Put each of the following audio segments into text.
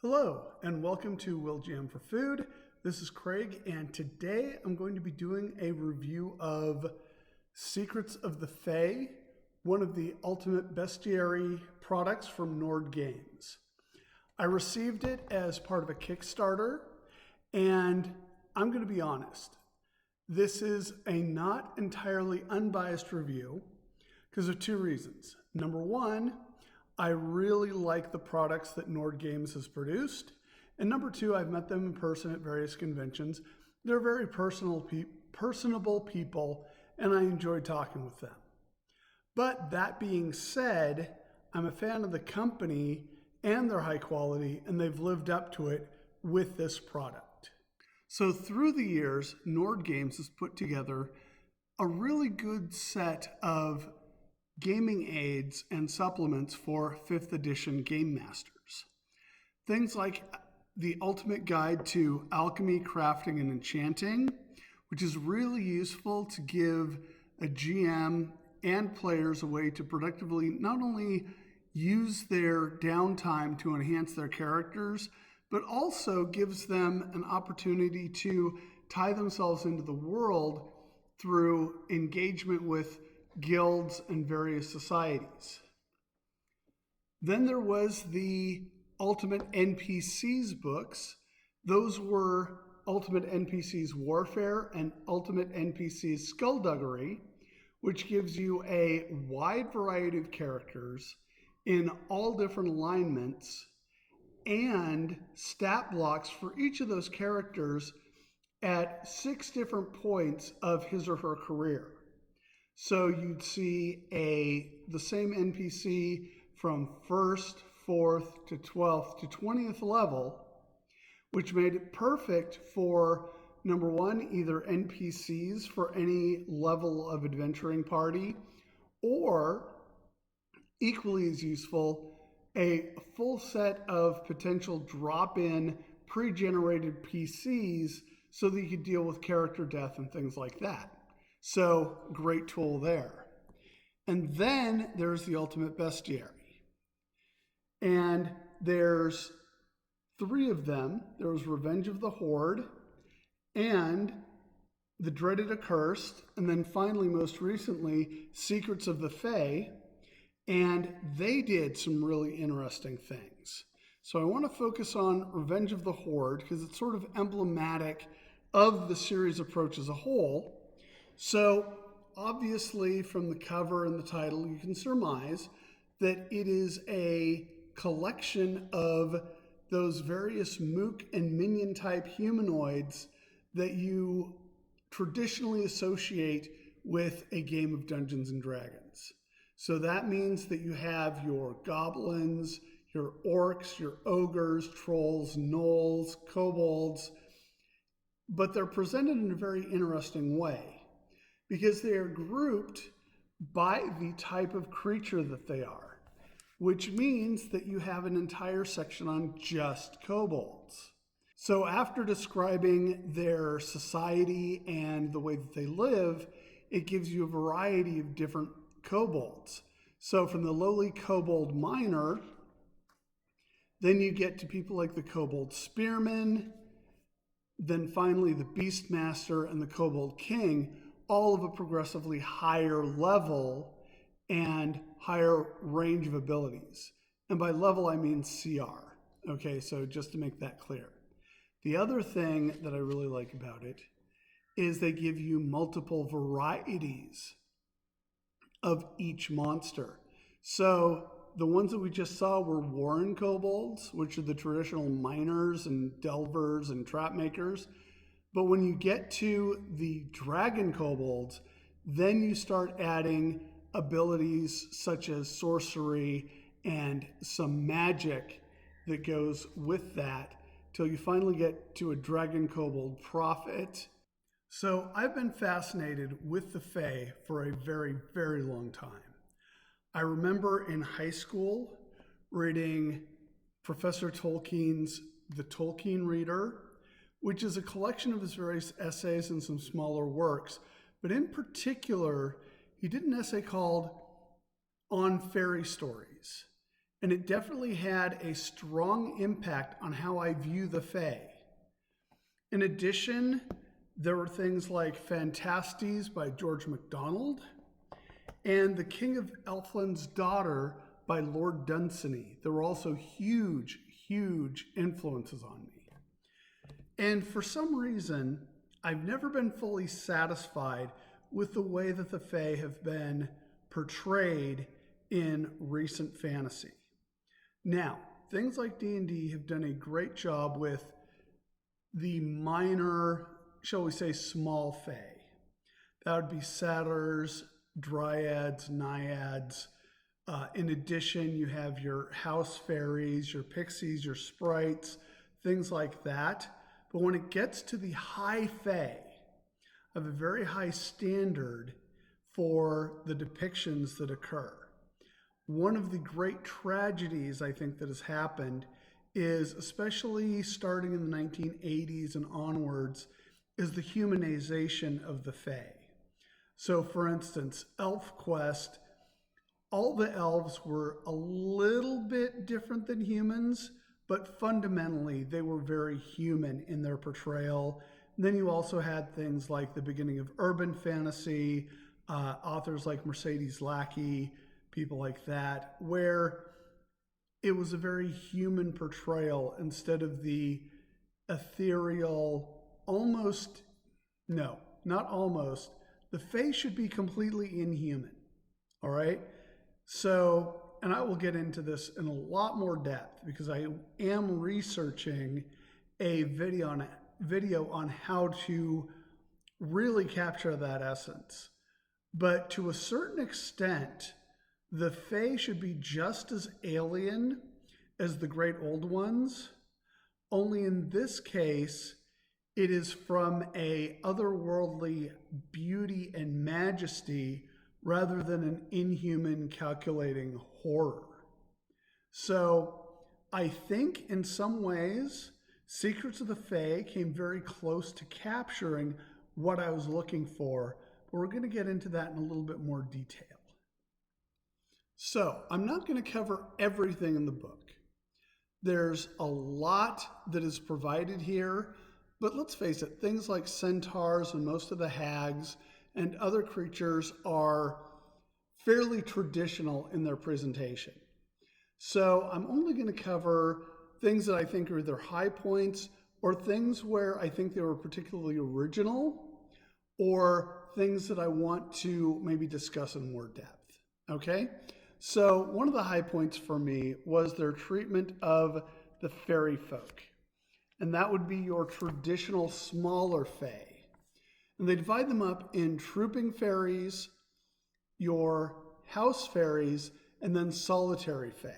Hello, and welcome to Will Jam for Food. This is Craig, and today I'm going to be doing a review of Secrets of the Fae, one of the ultimate bestiary products from Nord Games. I received it as part of a Kickstarter, and I'm going to be honest. This is a not entirely unbiased review because of two reasons. Number one, I really like the products that Nord Games has produced. And number two, I've met them in person at various conventions. They're very personable people, and I enjoy talking with them. But that being said, I'm a fan of the company and their high quality, and they've lived up to it with this product. So through the years, Nord Games has put together a really good set of gaming aids and supplements for 5th edition Game Masters. Things like the Ultimate Guide to Alchemy, Crafting, and Enchanting, which is really useful to give a GM and players a way to productively not only use their downtime to enhance their characters, but also gives them an opportunity to tie themselves into the world through engagement with guilds and various societies. Then there was the Ultimate NPCs books. Those were Ultimate NPCs Warfare and Ultimate NPCs Skullduggery, which gives you a wide variety of characters in all different alignments and stat blocks for each of those characters at 6 different points of his or her career. So you'd see the same NPC from 1st, 4th to 12th to 20th level, which made it perfect for, number one, either NPCs for any level of adventuring party, or equally as useful, a full set of potential drop-in pre-generated PCs so that you could deal with character death and things like that. So, great tool there. And then there's the Ultimate Bestiary. And there's 3 of them. There was Revenge of the Horde, and The Dreaded Accursed, and then finally, most recently, Secrets of the Fae. And they did some really interesting things. So I want to focus on Revenge of the Horde because it's sort of emblematic of the series approach as a whole. So obviously from the cover and the title, you can surmise that it is a collection of those various mook and minion type humanoids that you traditionally associate with a game of Dungeons and Dragons. So that means that you have your goblins, your orcs, your ogres, trolls, gnolls, kobolds, but they're presented in a very interesting way, because they are grouped by the type of creature that they are, which means that you have an entire section on just kobolds. So after describing their society and the way that they live, it gives you a variety of different kobolds. So from the lowly kobold miner, then you get to people like the kobold spearman, then finally the beastmaster and the kobold king, all of a progressively higher level and higher range of abilities. And by level, I mean CR. Okay, so just to make that clear. The other thing that I really like about it is they give you multiple varieties of each monster. So the ones that we just saw were Warren kobolds, which are the traditional miners and delvers and trap makers. But when you get to the dragon kobolds, then you start adding abilities such as sorcery and some magic that goes with that till you finally get to a dragon kobold prophet. So I've been fascinated with the Fae for a very, very long time. I remember in high school reading Professor Tolkien's The Tolkien Reader, which is a collection of his various essays and some smaller works. But in particular, he did an essay called On Fairy Stories. and it definitely had a strong impact on how I view the Fae. In addition, there were things like Phantastes by George MacDonald and The King of Elfland's Daughter by Lord Dunsany. There were also huge, huge influences on me. And for some reason, I've never been fully satisfied with the way that the Fae have been portrayed in recent fantasy. Now, things like D&D have done a great job with the minor, shall we say, small Fae. That would be satyrs, dryads, naiads. In addition, you have your house fairies, your pixies, your sprites, things like that. But when it gets to the high Fae, I have a very high standard for the depictions that occur. One of the great tragedies I think that has happened is, especially starting in the 1980s and onwards, is the humanization of the Fae. So for instance, ElfQuest, all the elves were a little bit different than humans, but fundamentally they were very human in their portrayal. And then you also had things like the beginning of urban fantasy, authors like Mercedes Lackey, people like that, where it was a very human portrayal instead of the ethereal, almost, no, not almost, the Fae should be completely inhuman, all right? So, and I will get into this in a lot more depth because I am researching a video on how to really capture that essence. But to a certain extent, the Fae should be just as alien as the great old ones, only in this case, it is from a otherworldly beauty and majesty rather than an inhuman calculating horror. So I think in some ways, Secrets of the Fae came very close to capturing what I was looking for, but we're going to get into that in a little bit more detail. So I'm not going to cover everything in the book. There's a lot that is provided here, but let's face it, things like centaurs and most of the hags and other creatures are fairly traditional in their presentation. So I'm only going to cover things that I think are either high points or things where I think they were particularly original or things that I want to maybe discuss in more depth, okay? So one of the high points for me was their treatment of the fairy folk. And that would be your traditional smaller fae. And they divide them up in trooping fairies, your house fairies, and then solitary fae.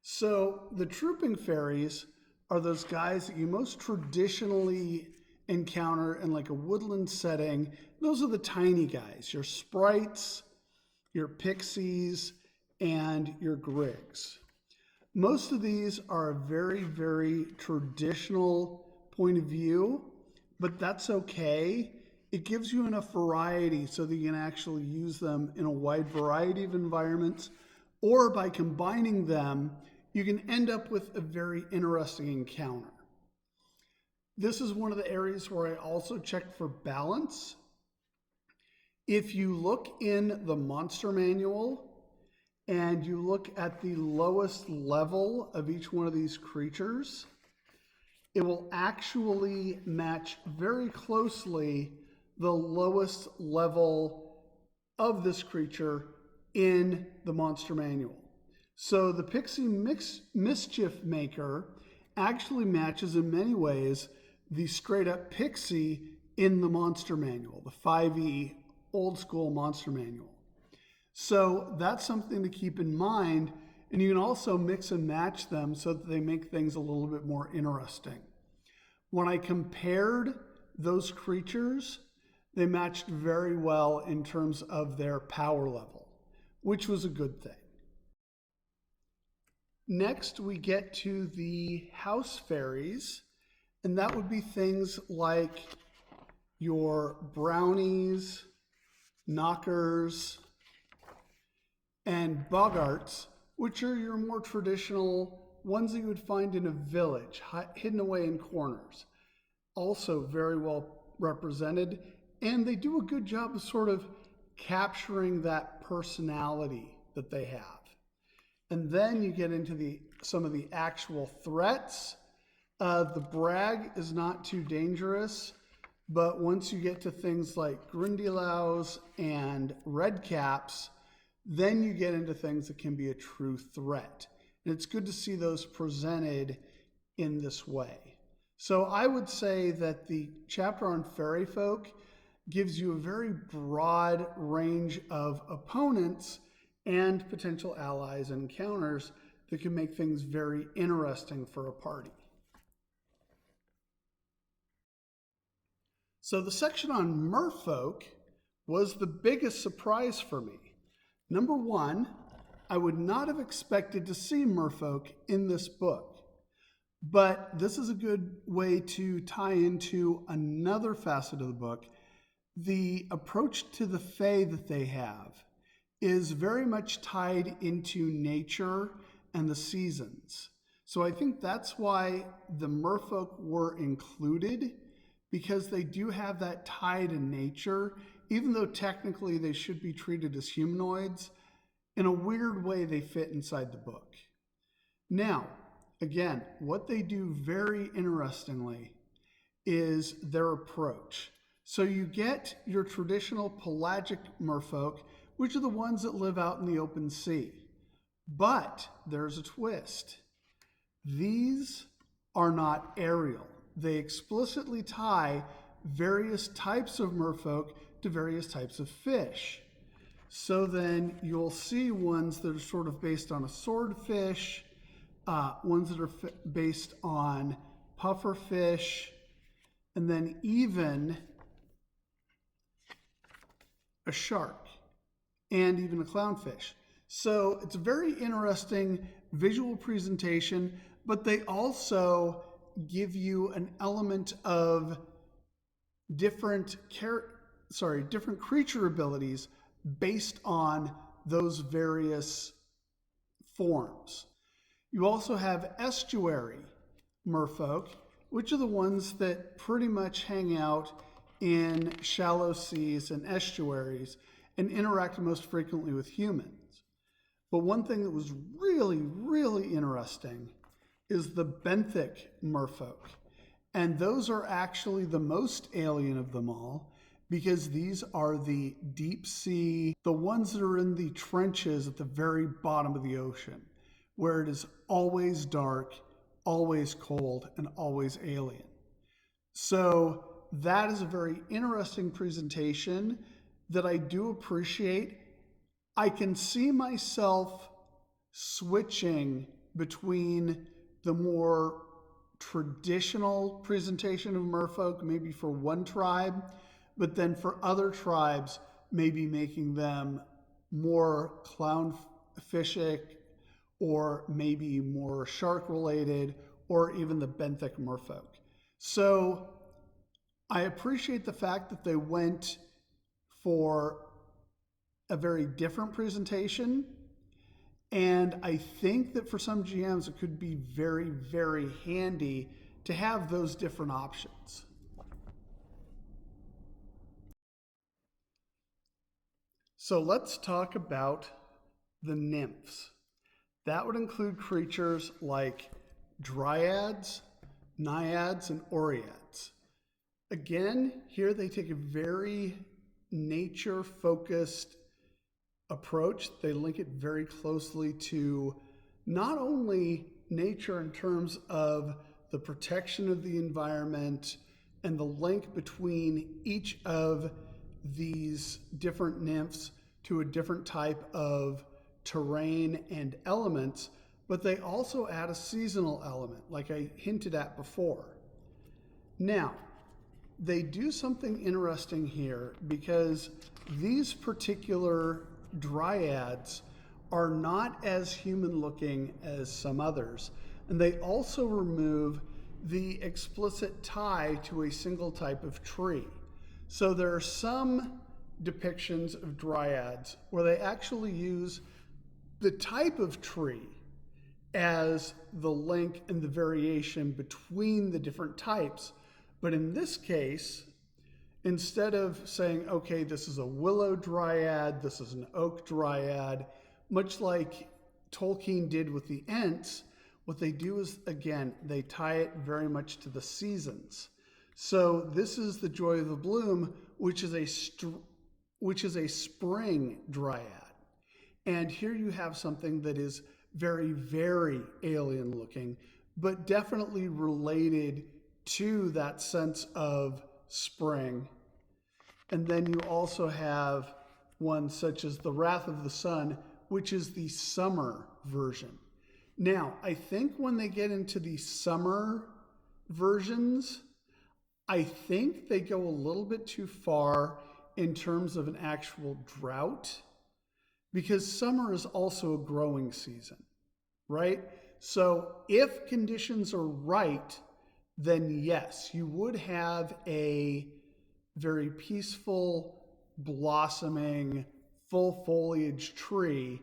So the trooping fairies are those guys that you most traditionally encounter in like a woodland setting. Those are the tiny guys, your sprites, your pixies, and your grigs. Most of these are a very, very traditional point of view, but that's okay. It gives you enough variety so that you can actually use them in a wide variety of environments, or by combining them, you can end up with a very interesting encounter. This is one of the areas where I also checked for balance. If you look in the monster manual and you look at the lowest level of each one of these creatures, it will actually match very closely the lowest level of this creature in the monster manual. So the Pixie Mischief Maker actually matches in many ways the straight up Pixie in the monster manual, the 5e old school monster manual. So that's something to keep in mind, and you can also mix and match them so that they make things a little bit more interesting. When I compared those creatures, they matched very well in terms of their power level, which was a good thing. Next, we get to the house fairies, and that would be things like your brownies, knockers, and boggarts, which are your more traditional ones that you would find in a village, hidden away in corners. Also very well represented, and they do a good job of sort of capturing that personality that they have. And then you get into some of the actual threats. The brag is not too dangerous, but once you get to things like grindylows and redcaps, then you get into things that can be a true threat. And it's good to see those presented in this way. So I would say that the chapter on fairy folk gives you a very broad range of opponents and potential allies and encounters that can make things very interesting for a party. So the section on merfolk was the biggest surprise for me. Number one, I would not have expected to see merfolk in this book, but this is a good way to tie into another facet of the book. The approach to the Fae that they have is very much tied into nature and the seasons. So I think that's why the merfolk were included, because they do have that tie to nature, even though technically they should be treated as humanoids. In a weird way, they fit inside the book. Now, again, what they do very interestingly is their approach. So you get your traditional pelagic merfolk, which are the ones that live out in the open sea. But there's a twist. These are not aerial. They explicitly tie various types of merfolk to various types of fish. So then you'll see ones that are sort of based on a swordfish, ones that are based on pufferfish, and then even a shark, and even a clownfish. So it's a very interesting visual presentation, but they also give you an element of different creature abilities based on those various forms. You also have estuary merfolk, which are the ones that pretty much hang out in shallow seas and estuaries and interact most frequently with humans. But one thing that was really, really interesting is the benthic merfolk. And those are actually the most alien of them all, because these are the deep sea, the ones that are in the trenches at the very bottom of the ocean, where it is always dark, always cold, and always alien. So that is a very interesting presentation that I do appreciate. I can see myself switching between the more traditional presentation of merfolk, maybe for one tribe, but then for other tribes, maybe making them more clownfishic, or maybe more shark related, or even the benthic merfolk. So I appreciate the fact that they went for a very different presentation. And I think that for some GMs, it could be very, very handy to have those different options. So let's talk about the nymphs. That would include creatures like dryads, naiads, and oreads. Again, here they take a very nature-focused approach. They link it very closely to not only nature in terms of the protection of the environment and the link between each of these different nymphs to a different type of terrain and elements, but they also add a seasonal element, like I hinted at before. Now, they do something interesting here, because these particular dryads are not as human looking as some others, and they also remove the explicit tie to a single type of tree. So there are some depictions of dryads where they actually use the type of tree as the link and the variation between the different types. But in this case, instead of saying, okay, this is a willow dryad, this is an oak dryad, much like Tolkien did with the Ents, what they do is, again, they tie it very much to the seasons. So this is the Joy of the Bloom, which is a spring dryad. And here you have something that is very, very alien looking, but definitely related to that sense of spring. And then you also have one such as the Wrath of the Sun, which is the summer version. Now, I think when they get into the summer versions, I think they go a little bit too far in terms of an actual drought, because summer is also a growing season, right? So if conditions are right, then yes, you would have a very peaceful, blossoming, full foliage tree.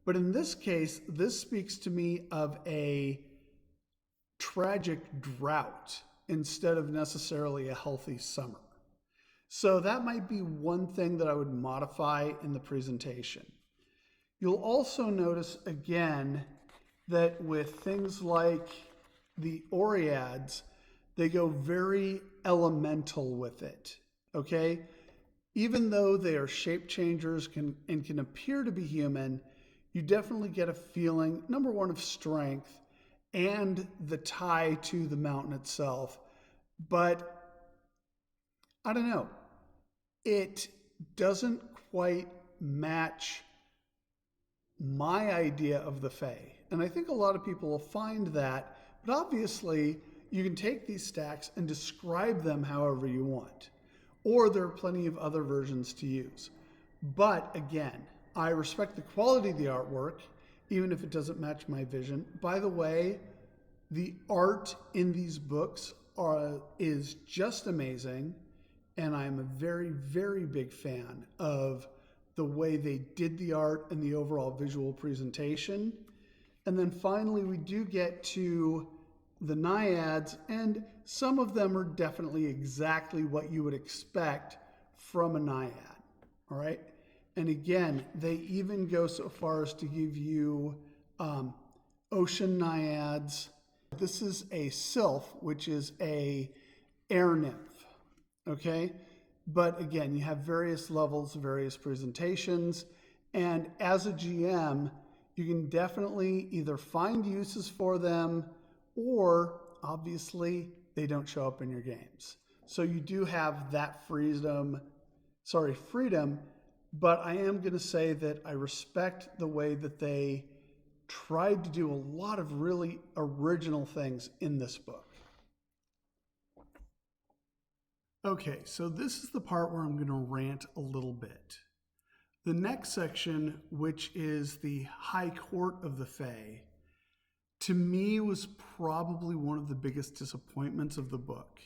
But in this case, this speaks to me of a tragic drought instead of necessarily a healthy summer. So that might be one thing that I would modify in the presentation. You'll also notice again that with things like the Oreads, they go very elemental with it, okay? Even though they are shape changers and can appear to be human, you definitely get a feeling, number one, of strength and the tie to the mountain itself. But I don't know, it doesn't quite match my idea of the Fae. And I think a lot of people will find that, but obviously you can take these stacks and describe them however you want. Or there are plenty of other versions to use. But again, I respect the quality of the artwork, even if it doesn't match my vision. By the way, the art in these books is just amazing. And I'm a very, very big fan of the way they did the art and the overall visual presentation. And then finally, we do get to the naiads, and some of them are definitely exactly what you would expect from a naiad, all right? And again, they even go so far as to give you ocean naiads. This is a sylph, which is a air nymph, okay? But again, you have various levels, various presentations, and as a GM, you can definitely either find uses for them, or obviously they don't show up in your games. So you do have that freedom, but I am going to say that I respect the way that they tried to do a lot of really original things in this book. Okay, so this is the part where I'm going to rant a little bit. The next section, which is the High Court of the Fae, to me was probably one of the biggest disappointments of the book,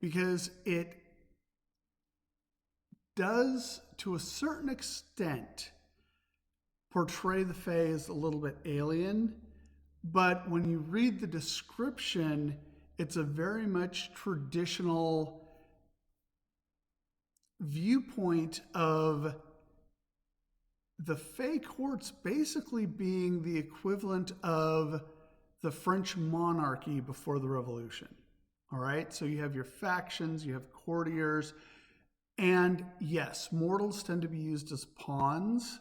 because it does, to a certain extent, portray the Fae as a little bit alien, but when you read the description, it's a very much traditional viewpoint of the Fae courts basically being the equivalent of the French monarchy before the Revolution. All right, so you have your factions, you have courtiers, and yes, mortals tend to be used as pawns,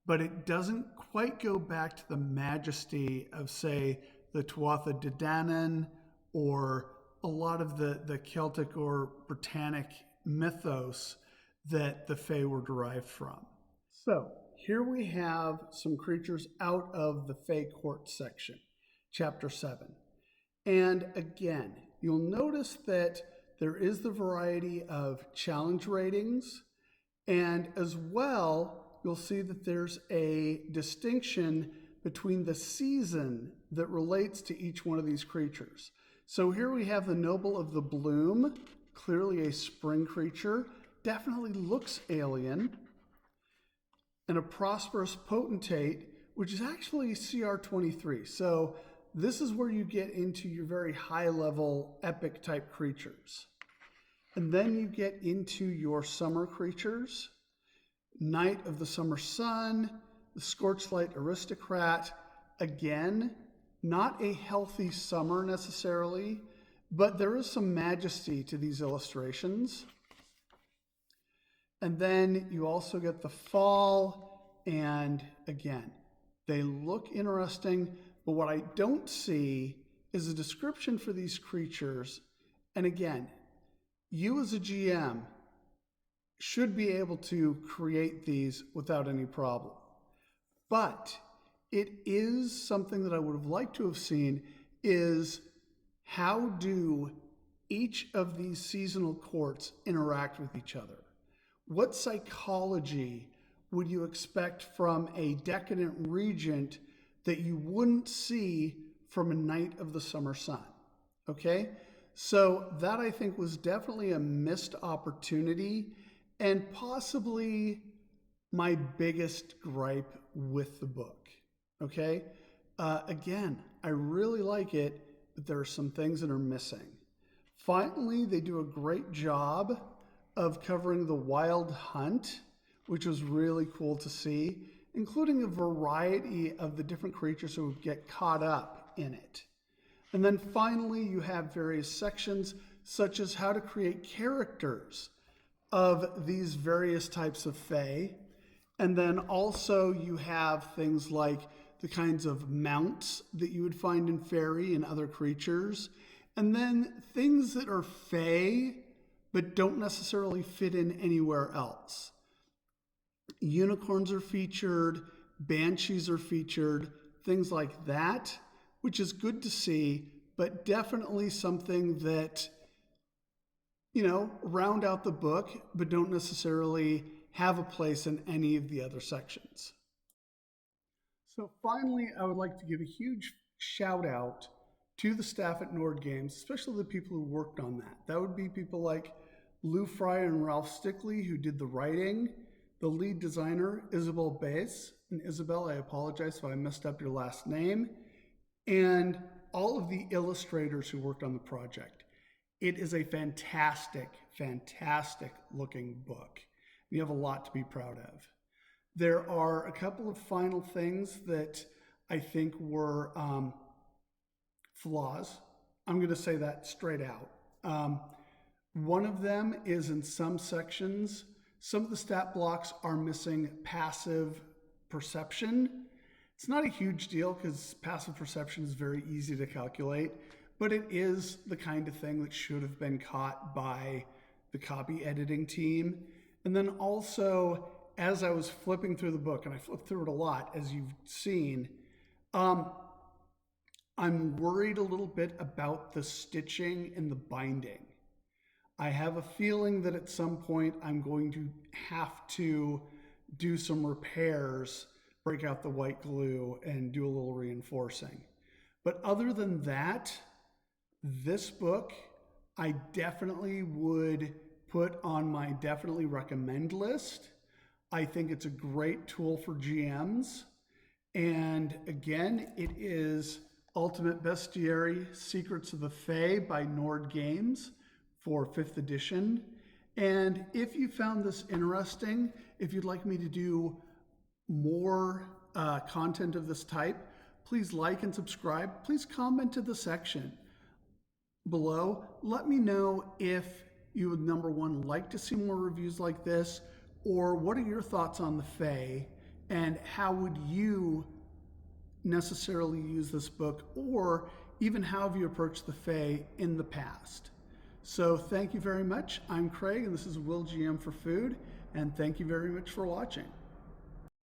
but it doesn't quite go back to the majesty of, say, the Tuatha De Danann or a lot of the Celtic or Britannic mythos that the Fae were derived from. So here we have some creatures out of the Fae Court section, chapter 7. And again, you'll notice that there is the variety of challenge ratings, and as well, you'll see that there's a distinction between the season that relates to each one of these creatures. So here we have the Noble of the Bloom, clearly a spring creature, definitely looks alien, and a Prosperous Potentate, which is actually CR23. So this is where you get into your very high level epic type creatures. And then you get into your summer creatures, Knight of the Summer Sun, the Scorchlight Aristocrat. Again, not a healthy summer necessarily, but there is some majesty to these illustrations. And then you also get the fall, and again, they look interesting, but what I don't see is a description for these creatures. And again, you as a GM should be able to create these without any problem. But it is something that I would have liked to have seen is how do each of these seasonal courts interact with each other? What psychology would you expect from a decadent regent that you wouldn't see from a Knight of the Summer Sun? Okay, so that I think was definitely a missed opportunity and possibly my biggest gripe with the book. Okay, again, I really like it, but there are some things that are missing. Finally, they do a great job of covering the wild hunt, which was really cool to see, including a variety of the different creatures who get caught up in it. And then finally, you have various sections, such as how to create characters of these various types of fae. And then also you have things like the kinds of mounts that you would find in Faerie and other creatures. And then things that are fae, but don't necessarily fit in anywhere else. Unicorns are featured, banshees are featured, things like that, which is good to see, but definitely something that, you know, round out the book, but don't necessarily have a place in any of the other sections. So finally, I would like to give a huge shout out to the staff at Nord Games, especially the people who worked on that. That would be people like Lou Fry and Ralph Stickley, who did the writing, the lead designer, Isabel Bass. And Isabel, I apologize if I messed up your last name, and all of the illustrators who worked on the project. It is a fantastic, fantastic looking book. You have a lot to be proud of. There are a couple of final things that I think were flaws. I'm going to say that straight out. One of them is in some sections, some of the stat blocks are missing passive perception. It's not a huge deal because passive perception is very easy to calculate, but it is the kind of thing that should have been caught by the copy editing team. And then also, as I was flipping through the book, and I flipped through it a lot, as you've seen, I'm worried a little bit about the stitching and the binding. I have a feeling that at some point I'm going to have to do some repairs, break out the white glue, and do a little reinforcing. But other than that, this book I definitely would put on my definitely recommend list. I think it's a great tool for GMs. And again, it is Ultimate Bestiary Secrets of the Fae by Nord Games for 5th edition. And if you found this interesting, if you'd like me to do more content of this type, please like and subscribe. Please comment to the section below. Let me know if you would, number one, like to see more reviews like this, or what are your thoughts on the Fae, and how would you necessarily use this book, or even how have you approached the Fae in the past? So thank you very much. I'm Craig, and this is Will GM for Food, and thank you very much for watching.